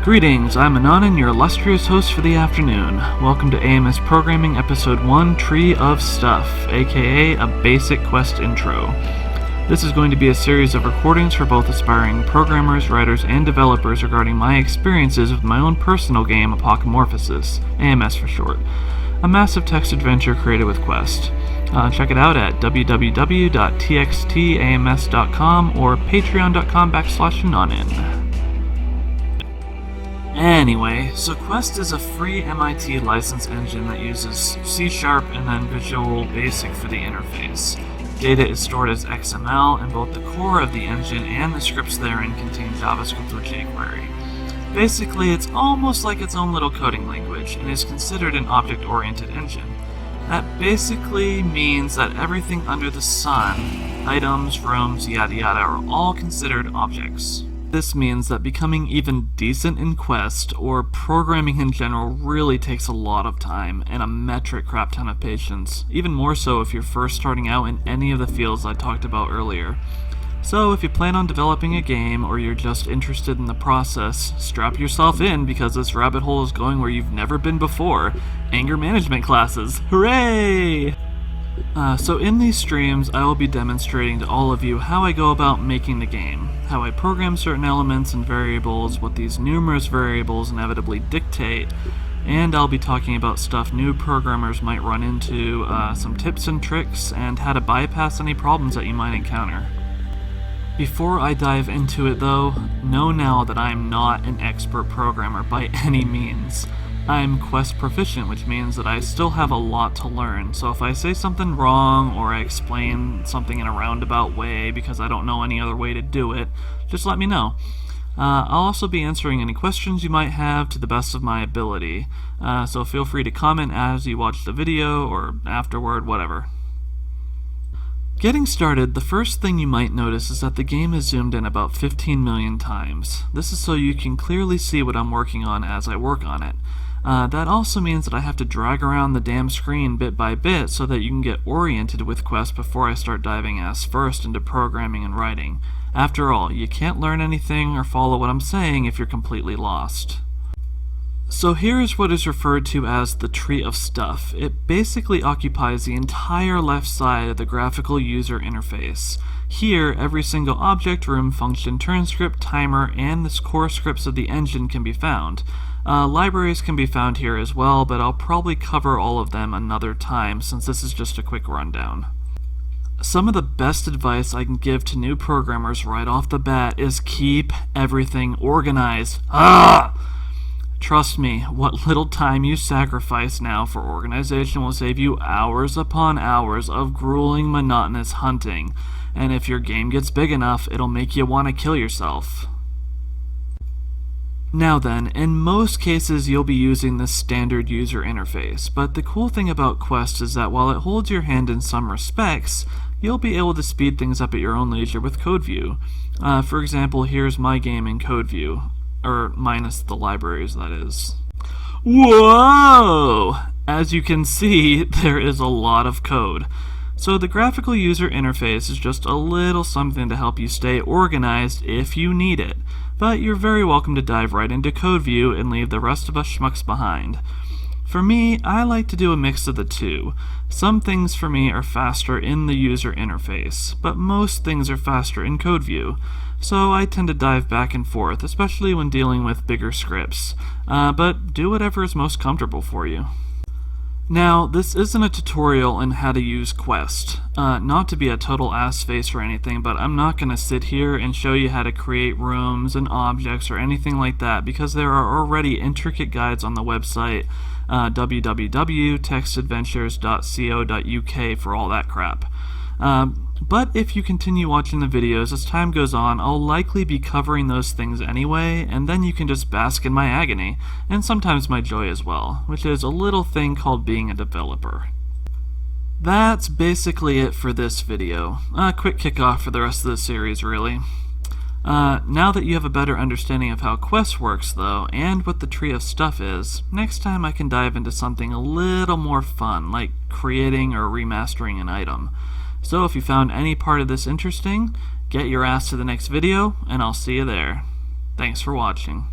Greetings, I'm Anonynn, your illustrious host for the afternoon. Welcome to AMS Programming Episode 1, Tree of Stuff, aka a basic quest intro. This is going to be a series of recordings for both aspiring programmers, writers, and developers regarding my experiences with my own personal game, Apocamorphosis, AMS for short, a massive text adventure created with Quest. Check it out at www.txtams.com or patreon.com/Anonynn. Anyway, so Quest is a free MIT license engine that uses C# and then Visual Basic for the interface. Data is stored as XML, and both the core of the engine and the scripts therein contain JavaScript or JQuery. Basically, it's almost like its own little coding language, and is considered an object-oriented engine. That basically means that everything under the sun, items, rooms, yada yada, are all considered objects. This means that becoming even decent in Quest, or programming in general, really takes a lot of time and a metric crap ton of patience, even more so if you're first starting out in any of the fields I talked about earlier. So if you plan on developing a game, or you're just interested in the process, strap yourself in because this rabbit hole is going where you've never been before. Anger management classes, hooray! So in these streams, I will be demonstrating to all of you how I go about making the game, how I program certain elements and variables, what these numerous variables inevitably dictate, and I'll be talking about stuff new programmers might run into, some tips and tricks, and how to bypass any problems that you might encounter. Before I dive into it though, know now that I'm not an expert programmer by any means. I'm Quest proficient, which means that I still have a lot to learn, so if I say something wrong or I explain something in a roundabout way because I don't know any other way to do it, just let me know. I'll also be answering any questions you might have to the best of my ability, so feel free to comment as you watch the video or afterward, whatever. Getting started, the first thing you might notice is that the game is zoomed in about 15 million times. This is so you can clearly see what I'm working on as I work on it. That also means that I have to drag around the damn screen bit by bit so that you can get oriented with Quest before I start diving ass first into programming and writing. After all, you can't learn anything or follow what I'm saying if you're completely lost. So here is what is referred to as the Tree of Stuff. It basically occupies the entire left side of the graphical user interface. Here, every single object, room, function, turn script, timer, and the core scripts of the engine can be found. Libraries can be found here as well, but I'll probably cover all of them another time since this is just a quick rundown. Some of the best advice I can give to new programmers right off the bat is keep everything organized. Trust me, what little time you sacrifice now for organization will save you hours upon hours of grueling, monotonous hunting, and if your game gets big enough, it'll make you want to kill yourself. Now then, in most cases you'll be using the standard user interface, but the cool thing about Quest is that while it holds your hand in some respects, you'll be able to speed things up at your own leisure with code view. For example, here's my game in code view, or minus the libraries, that is. Whoa! As you can see, there is a lot of code. So the graphical user interface is just a little something to help you stay organized if you need it, but you're very welcome to dive right into code view and leave the rest of us schmucks behind. For me, I like to do a mix of the two. Some things for me are faster in the user interface, but most things are faster in code view. So I tend to dive back and forth, especially when dealing with bigger scripts. But do whatever is most comfortable for you. Now, this isn't a tutorial on how to use Quest. Not to be a total ass face or anything, but I'm not going to sit here and show you how to create rooms and objects or anything like that, because there are already intricate guides on the website www.textadventures.co.uk for all that crap. But if you continue watching the videos, as time goes on, I'll likely be covering those things anyway, and then you can just bask in my agony, and sometimes my joy as well, which is a little thing called being a developer. That's basically it for this video. A quick kickoff for the rest of the series, really. Now that you have a better understanding of how Quest works, though, and what the Tree of Stuff is, next time I can dive into something a little more fun, like creating or remastering an item. So if you found any part of this interesting, get your ass to the next video, and I'll see you there. Thanks for watching.